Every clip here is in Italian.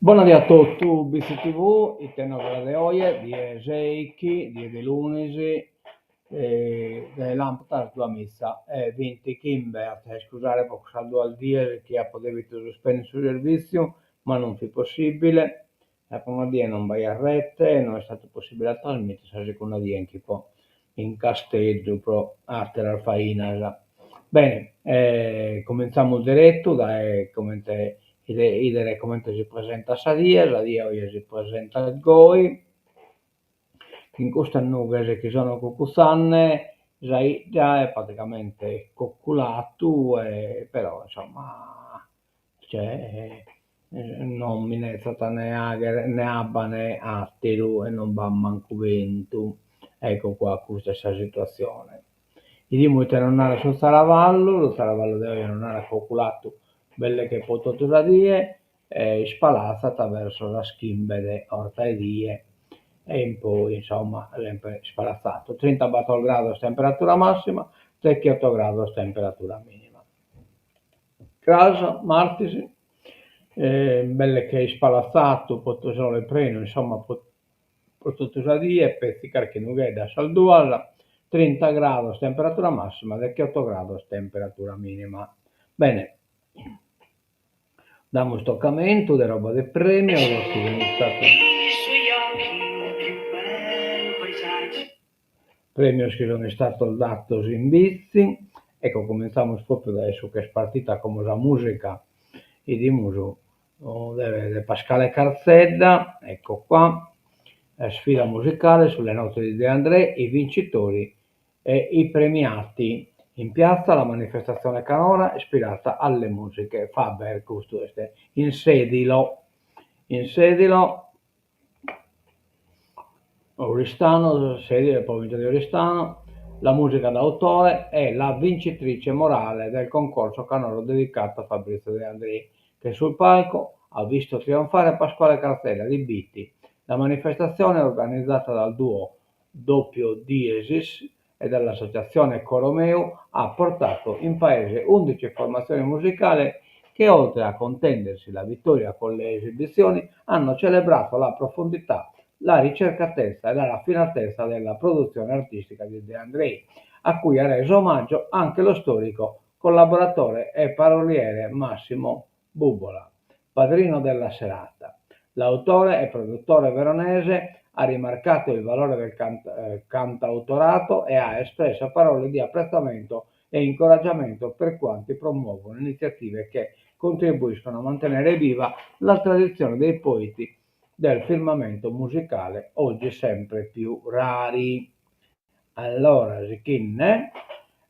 Buonasera a tutti, BCTV, il tenore di oggi, di Zeiki, di lunedì, delle lampade della messa, 20 Kimbert, scusate per saldo al dire che ha potuto sospendere il suo servizio, ma non fu possibile, la prima dia non vai a rete, non è stato possibile trasmettere, la seconda dia anche po' in castello, pro arte alfaina. Bene, cominciamo diretto, dai, come idere come si presenta la dia oggi si presenta il Goi, in questa nuvole che sono cucuzzanne, già è praticamente cocculato, però insomma, cioè, non mi ne è stata né abba né attiru e non va manco vento. Ecco qua, questa è la situazione. I dimoti non era sul Saravallo, lo Saravallo di oggi non era coculato belle che potuto da dire, spalata attraverso la schimbere ortaidie e poi insomma sempre spalazzato. 30 gradi temperatura massima, 38 gradi temperatura minima. Casa, Martisi, belle che hai spalazzato, potuto le preno, insomma potuto da dire, pezzi che non è da salduala, 30 gradi temperatura massima, 28 gradi temperatura minima. Bene, damo stoccamento di roba del premio, premio che sono stato dato in vizi. Ecco, cominciamo proprio da adesso che è partita come la musica e di muso di Pasquale Carzedda, ecco qua, sfida musicale sulle note di De André, i vincitori e i premiati. In piazza la manifestazione canora ispirata alle musiche Faber Custos. Insedilo Oristano, sede della provincia di Oristano. La musica d'autore è la vincitrice morale del concorso canoro dedicato a Fabrizio De André, che sul palco ha visto trionfare Pasquale Carzedda di Bitti. La manifestazione è organizzata dal duo Doppio Diesis e dall'associazione Coromeo ha portato in paese 11 formazioni musicali che, oltre a contendersi la vittoria con le esibizioni, hanno celebrato la profondità, la ricercatezza e la raffinatezza della produzione artistica di De André, a cui ha reso omaggio anche lo storico collaboratore e paroliere Massimo Bubola, padrino della serata. L'autore e produttore veronese ha rimarcato il valore del cantautorato e ha espresso parole di apprezzamento e incoraggiamento per quanti promuovono iniziative che contribuiscono a mantenere viva la tradizione dei poeti del firmamento musicale, oggi sempre più rari. Allora, Zichin,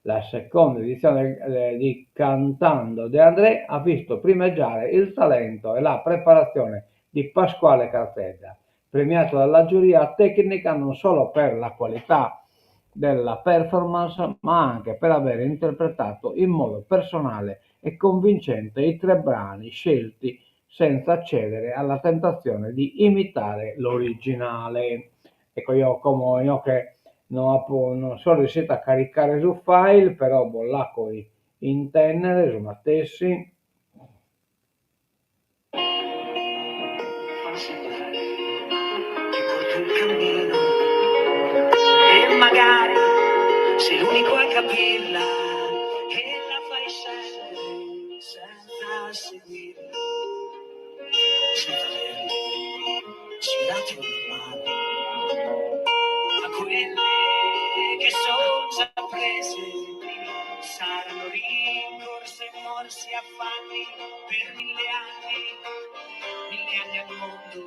la seconda edizione di Cantando De André ha visto primeggiare il talento e la preparazione di Pasquale Carzedda, premiato dalla giuria tecnica non solo per la qualità della performance, ma anche per aver interpretato in modo personale e convincente i 3 brani scelti senza cedere alla tentazione di imitare l'originale. Ecco, io che non sono riuscito a caricare su file, però bollacco in tenere, su stessi. E magari sei l'unico a capirla e la fai sempre senza seguirla, senza averla sfidati normale. Ma quelle che sono già prese saranno rincorse e morsi affanni per 1000 anni al mondo,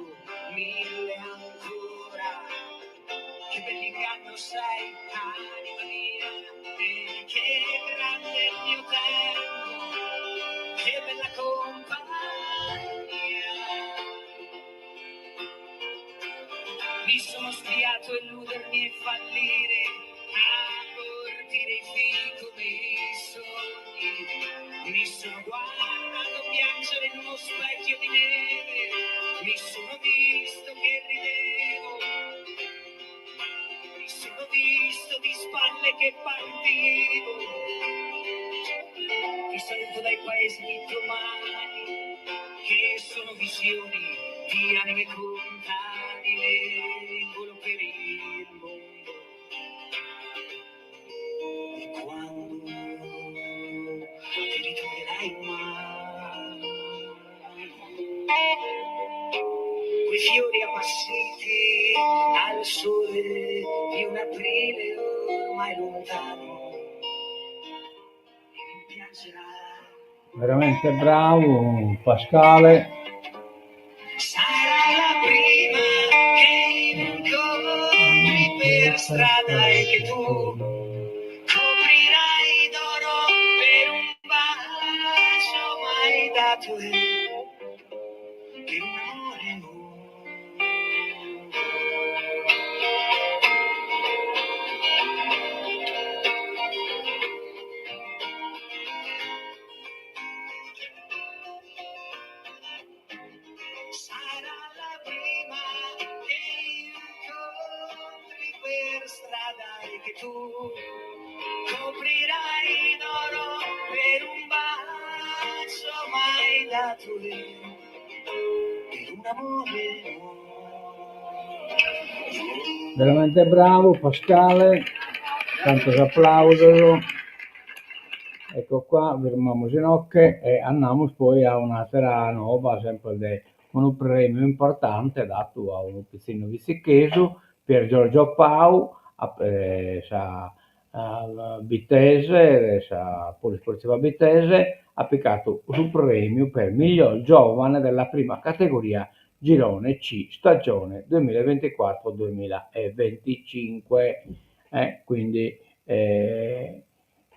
1000 ancora. Che bell'inganno sei, anima mia, e che grande il mio tempo, che bella compagnia. Mi sono studiato a illudermi e fallire, a ordine i figli come i sogni. Mi sono guardato piangere in uno specchio di neve, mi sono visto che ridevo, mi sono visto di spalle che partivo. Ti saluto dai paesi diplomati, che sono visioni di anime contadine in volo per il mondo. E quando ti ritroverai mai quei fiori appassiti al sole di un aprile ormai lontano, e piangerai. Veramente bravo Pascale. Sarà la prima che incontri per strada e che tu coprirai d'oro per un bacio mai dato e per un amore nuovo. Sarà la prima che incontri per strada e che tu coprirai d'oro per un bacio mai dato e per un amore nuovo. Veramente bravo Pascale, tanto applauso. Ecco qua, firmiamo ginocchia e andiamo poi a un'altra nuova, sempre con un premio importante dato a un piccino viciccheso per Giorgio Pau, a Vitesse, a Polisportiva Vitesse, ha piccato un premio per miglior giovane della prima categoria Girone C, stagione 2024-2025. Quindi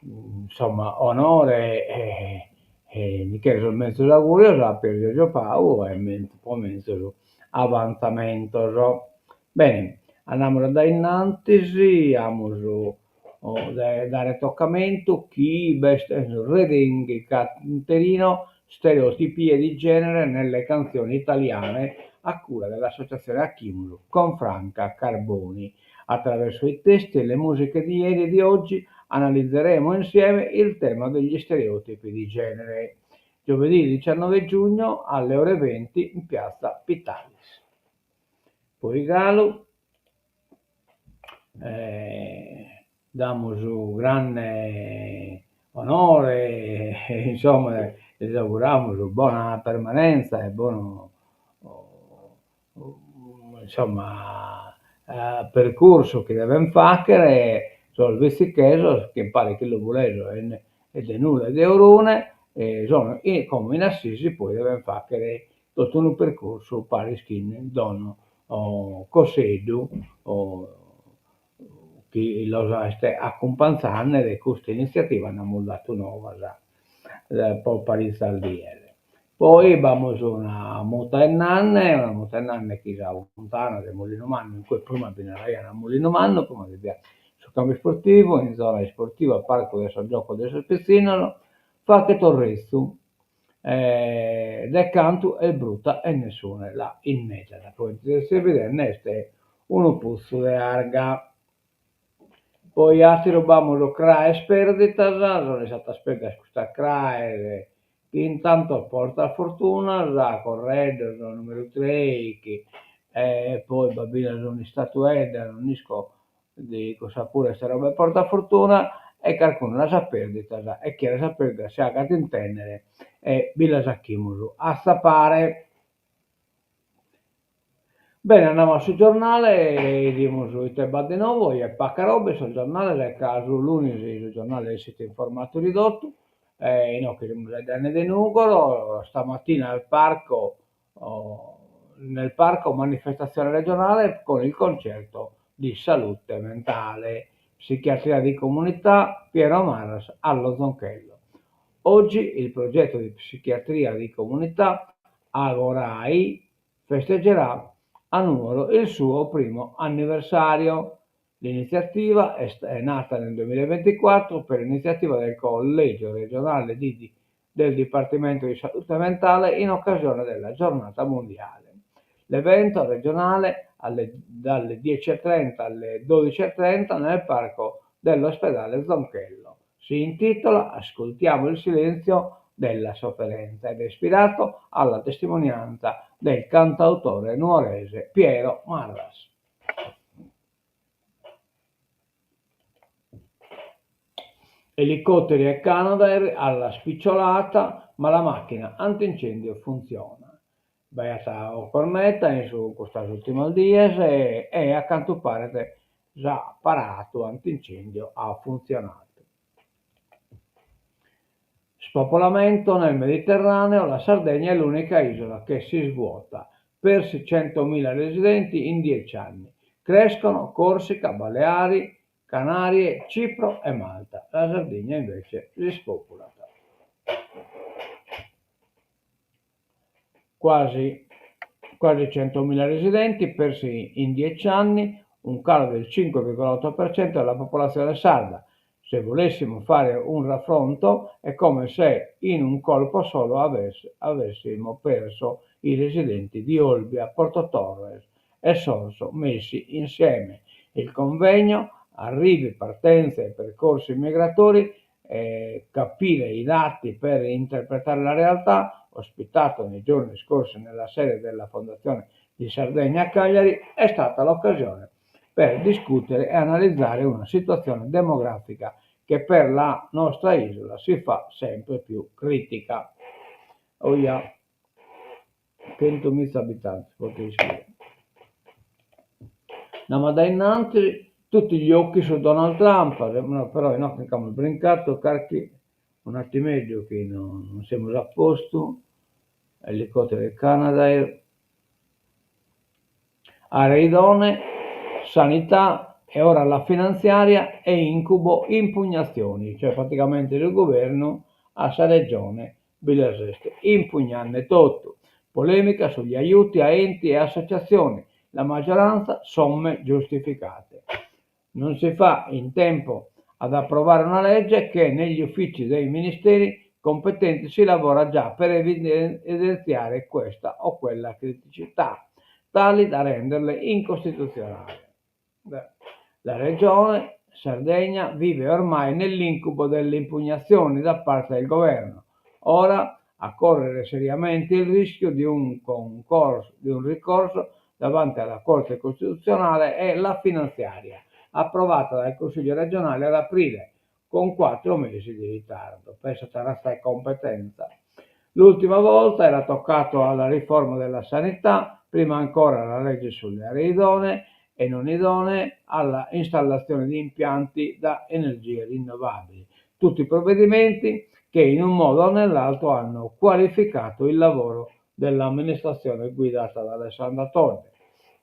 insomma onore mi chiedo il mezzo d'augurio per Giorgio Pau e poi mezzo avanzamento. Bene, andiamo da innanzi, amo dare toccamento chi veste reading il canterino stereotipie di genere nelle canzoni italiane a cura dell'associazione Achimulu con Franca Carboni. Attraverso i testi e le musiche di ieri e di oggi analizzeremo insieme il tema degli stereotipi di genere. Giovedì 19 giugno alle ore 20 in piazza Pitalis. Poi Galo, damos un grande onore, insomma, gli auguriamo buona permanenza e buono, insomma, percorso che deve fare, sono questi casos che pare che lo volevo e di nulla di Eurone, sono come in Assisi poi deve fare tutto un percorso pari skin dono Cosedu che lo sta accompagnando di questa iniziativa hanno dato nuova per Paris al DL. Poi vamos una montagnana che già lontana del Molino Manno, in cui prima bisogna a Molino Manno, come vediamo sul campo sportivo, in zona sportiva, parco del San Gioco del Spezzinano, fa che Torresto, del canto è brutta e nessuno la inneggia. Come si vede, è uno puzzo di arga. Poi altri rubamo lo CRAE sperdita, sono stata sperdita questa CRAE che intanto porta fortuna, la corredere sono numero 3, che poi Babina sono statuette, non disco di cosa pure queste robe porta fortuna e qualcuno la sa perdita e chi la sa perdita si ha in tenere e vi la sacchiamo a sapare. Bene, andiamo sul giornale e diamo su di nuovo e pacca robe sul giornale del caso l'Unisi, sul giornale del sito informato ridotto, no, che le danne di Nugolo, stamattina nel parco manifestazione regionale con il concerto di salute mentale, psichiatria di comunità, Piero Maras allo Zonchello. Oggi il progetto di psichiatria di comunità Agorai festeggerà a Nuoro il suo primo anniversario. L'iniziativa è nata nel 2024 per iniziativa del Collegio regionale del Dipartimento di Salute Mentale in occasione della Giornata Mondiale. L'evento regionale dalle 10.30 alle 12.30 nel parco dell'ospedale Zonchello. Si intitola Ascoltiamo il silenzio, della sofferenza ed è ispirato alla testimonianza del cantautore nuorese Piero Marras. Elicotteri e Canadair alla spicciolata, ma la macchina antincendio funziona. Beata o cornetta in su questa ultima dies e a quanto pare già parato antincendio ha funzionato. Spopolamento nel Mediterraneo, la Sardegna è l'unica isola che si svuota, persi 100.000 residenti in 10 anni. Crescono Corsica, Baleari, Canarie, Cipro e Malta. La Sardegna invece rispopolata. Quasi 100.000 residenti persi in 10 anni, un calo del 5,8% della popolazione sarda. Se volessimo fare un raffronto, è come se in un colpo solo avessimo perso i residenti di Olbia, Porto Torres e Sorso messi insieme. Il convegno, arrivi, partenze e percorsi migratori, capire i dati per interpretare la realtà, ospitato nei giorni scorsi nella sede della Fondazione di Sardegna a Cagliari, è stata l'occasione per discutere e analizzare una situazione demografica che per la nostra isola si fa sempre più critica. 100.000 abitanti, potete scrivere. Ma da innanzi tutti gli occhi su Donald Trump, però no, che abbiamo brincato, carichi un attimeggio che non siamo già a posto, elicottero del Canadair, aree idonee, sanità e ora la finanziaria e incubo impugnazioni, cioè praticamente il governo a sa regione Bilaseste, impugnanne tutto, polemica sugli aiuti a enti e associazioni, la maggioranza somme giustificate. Non si fa in tempo ad approvare una legge che negli uffici dei ministeri competenti si lavora già per evidenziare questa o quella criticità, tali da renderle incostituzionali. La regione Sardegna vive ormai nell'incubo delle impugnazioni da parte del governo. Ora a correre seriamente il rischio di un ricorso davanti alla Corte Costituzionale è la finanziaria, approvata dal Consiglio regionale ad aprile, con 4 mesi di ritardo. Pensate a questa competenza. L'ultima volta era toccato alla riforma della sanità, prima ancora alla legge sulle aree idonee e non idonee, alla installazione di impianti da energie rinnovabili. Tutti provvedimenti che in un modo o nell'altro hanno qualificato il lavoro dell'amministrazione guidata da Alessandra Torre,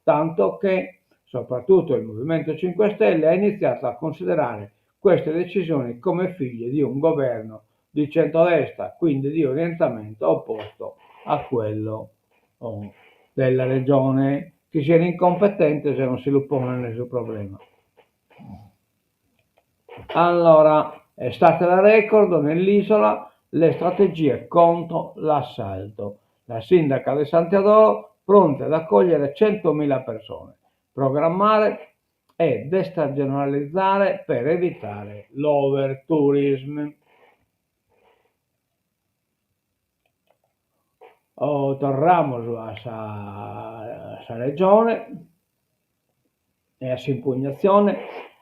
tanto che soprattutto il Movimento 5 Stelle ha iniziato a considerare queste decisioni come figlie di un governo di centrodestra, quindi di orientamento opposto a quello della regione. Chi sia incompetente se non si lo pone nessun problema. Allora, estate da record nell'isola, le strategie contro l'assalto. La sindaca di Santiadoro pronta ad accogliere 100.000 persone, programmare e destagionalizzare per evitare l'overtourism. Tornamos a esa regione e a esa impugnazione.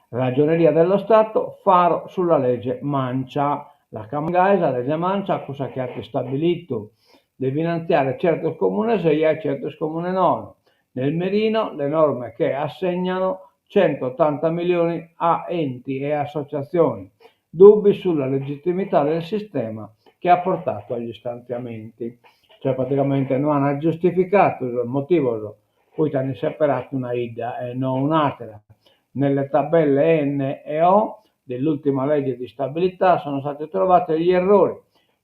Ragioneria dello Stato, faro sulla legge Mancia. La Camgaisa, la legge Mancia, cosa che ha stabilito di finanziare certo comune 6 e certo comune 9. Nel Merino le norme che assegnano 180 milioni a enti e associazioni. Dubbi sulla legittimità del sistema che ha portato agli stanziamenti. Cioè praticamente non hanno giustificato il motivo, poi hanno separato una ida e non un'altra. Nelle tabelle N e O dell'ultima legge di stabilità sono stati trovati degli errori,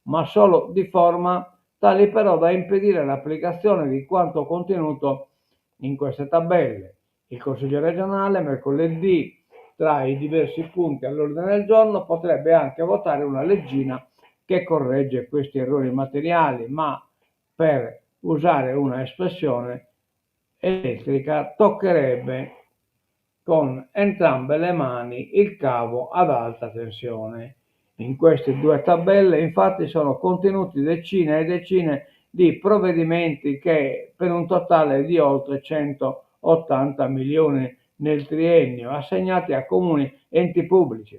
ma solo di forma, tali però da impedire l'applicazione di quanto contenuto in queste tabelle. Il Consiglio regionale mercoledì, tra i diversi punti all'ordine del giorno, potrebbe anche votare una leggina che corregge questi errori materiali, ma per usare una espressione elettrica toccherebbe con entrambe le mani il cavo ad alta tensione. In queste due tabelle infatti sono contenuti decine e decine di provvedimenti che per un totale di oltre 180 milioni nel triennio assegnati a comuni, enti pubblici,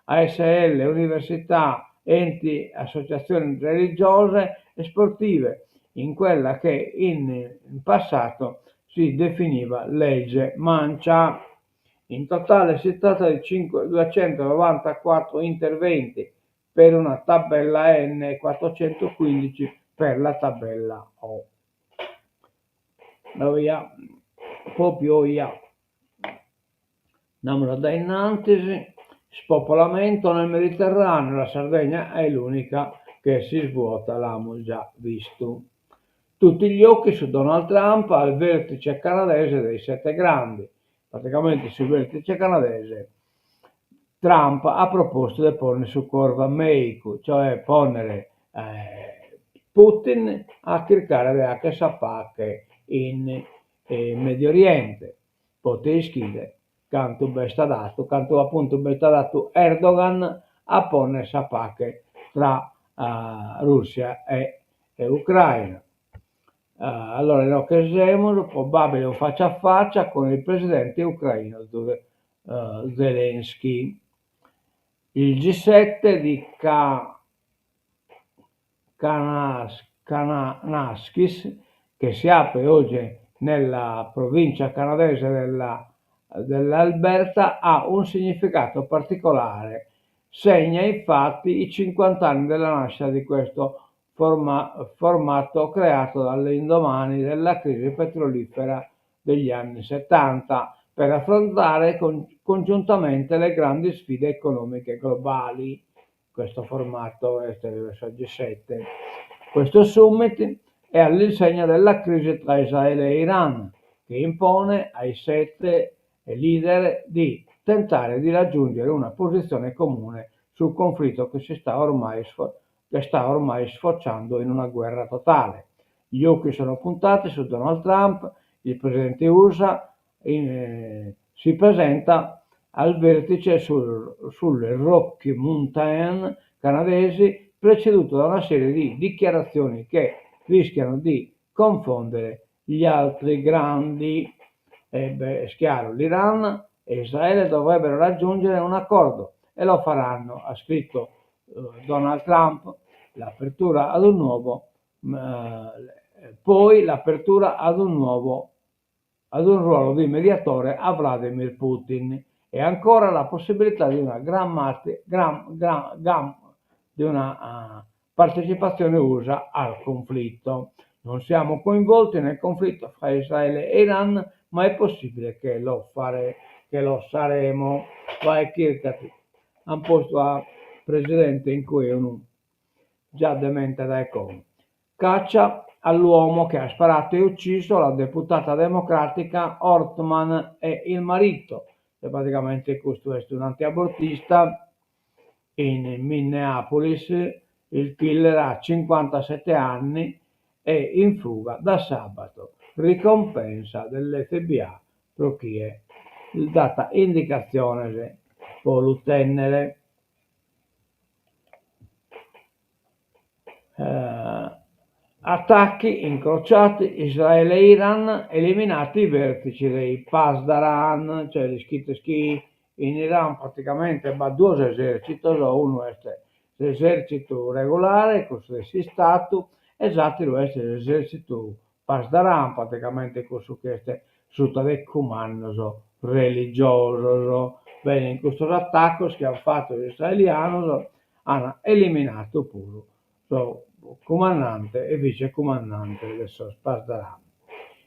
ASL, università, enti, associazioni religiose e sportive, in quella che in passato si definiva legge mancia. In totale si tratta di 294 interventi per una tabella N e 415 per la tabella O. Proprio Namora da innanzi, spopolamento nel Mediterraneo, la Sardegna è l'unica che si svuota, l'abbiamo già visto. Tutti gli occhi su Donald Trump al vertice canadese dei Sette Grandi. Praticamente sul vertice canadese Trump ha proposto di porne su corda Meiku, cioè ponere Putin a cercare di che sapacche in Medio Oriente. Potete scrivere canto appunto dato Erdogan a porne sapacche tra Russia e Ucraina. Allora lo che siamo probabile un faccia a faccia con il presidente ucraino Zelensky. Il G7 di Kananaskis, che si apre oggi nella provincia canadese dell'Alberta, ha un significato particolare. Segna infatti i 50 anni della nascita di questo formato creato dall'indomani della crisi petrolifera degli anni 70 per affrontare congiuntamente le grandi sfide economiche globali. Questo formato è verso il G7. Questo summit è all'insegna della crisi tra Israele e Iran, che impone ai 7 leader di tentare di raggiungere una posizione comune sul conflitto che sta ormai sfociando in una guerra totale. Gli occhi sono puntati su Donald Trump, il presidente USA si presenta al vertice sulle Rocky Mountain canadesi, preceduto da una serie di dichiarazioni che rischiano di confondere gli altri grandi. È chiaro, l'Iran e Israele dovrebbero raggiungere un accordo e lo faranno, ha scritto Donald Trump, l'apertura ad un nuovo, poi l'apertura ad un ruolo di mediatore a Vladimir Putin e ancora la possibilità di una partecipazione USA al conflitto. Non siamo coinvolti nel conflitto fra Israele e Iran, ma è possibile che lo saremo. Vai Kirkati, un posto a presidente in cui uno già demente dai come. Caccia all'uomo che ha sparato e ucciso la deputata democratica Ortman e il marito, che praticamente questo è un antiabortista in Minneapolis. Il killer ha 57 anni e in fuga da sabato. Ricompensa dell'FBI per chi è data indicazione se può l'utennere. Attacchi incrociati Israele e Iran, eliminati i vertici dei Pasdaran, cioè gli schi in Iran praticamente ma due eserciti, uno è l'esercito regolare, questo è il Stato, esatto, lo è l'esercito Pasdaran, praticamente questo che è sotto il comando religioso. Bene, in questo attacco che hanno fatto gli israeliani hanno eliminato pure comandante e vicecomandante del Pasdaran.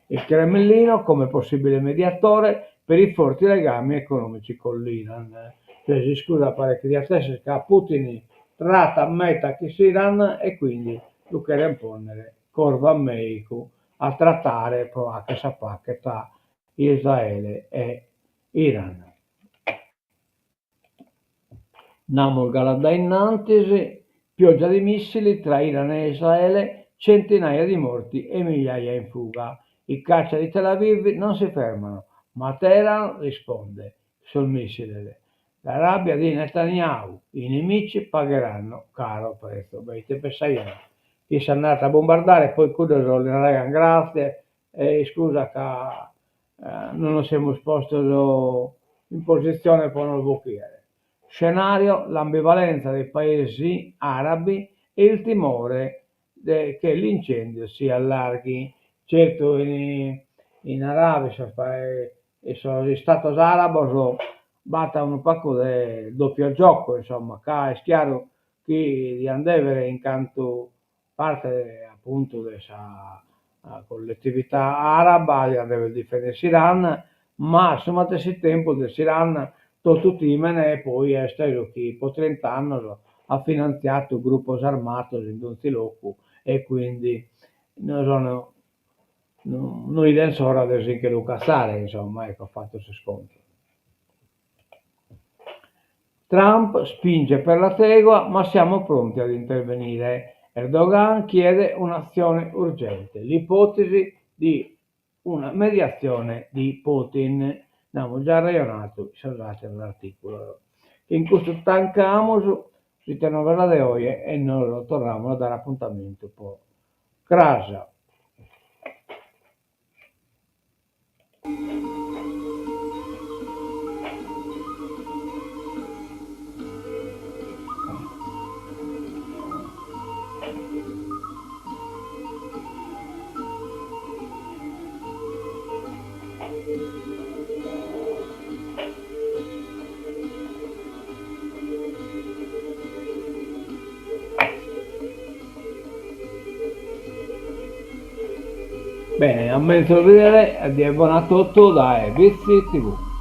Il Cremlino come possibile mediatore per i forti legami economici con l'Iran. Cioè, si scusa parecchio di attesa che Putin tratta meta che si Iran e quindi lo che imponere Corva Meiku a trattare che sapacche tra Israele e Iran. Namor Galada innanzi, pioggia di missili tra Iran e Israele, centinaia di morti e migliaia in fuga. I caccia di Tel Aviv non si fermano, ma Teheran risponde sul missile La rabbia di Netanyahu, i nemici pagheranno caro prezzo. Beh, te pensai che si è andata a bombardare, poi quello le ragazze, grazie, e scusa che non siamo esposti in posizione per non sbocchiere. Scenario, l'ambivalenza dei paesi arabi e il timore che l'incendio si allarghi. Certo, in Arabia sono gli stati arabos bata un pacco di doppio gioco, insomma, che è chiaro che di andare in canto parte appunto della collettività araba, di andare a difendersi l'Iran, ma al stesso tempo dell'Iran tutti i men e poi è stato che per 30 anni ha finanziato gruppi armati in tutti locu e quindi non sono noi adesso ora adesso che lo cassare, insomma, ecco, ha fatto questo scontro. Trump spinge per la tregua, ma siamo pronti ad intervenire. Erdogan chiede un'azione urgente, l'ipotesi di una mediazione di Putin. Abbiamo già ragionato, salvate l'articolo. In questo tancamos, si novela de hoy e noi lo torniamo a dare appuntamento per Crasa. Bene, a me vedere di abbonato tutto da Vizi TV.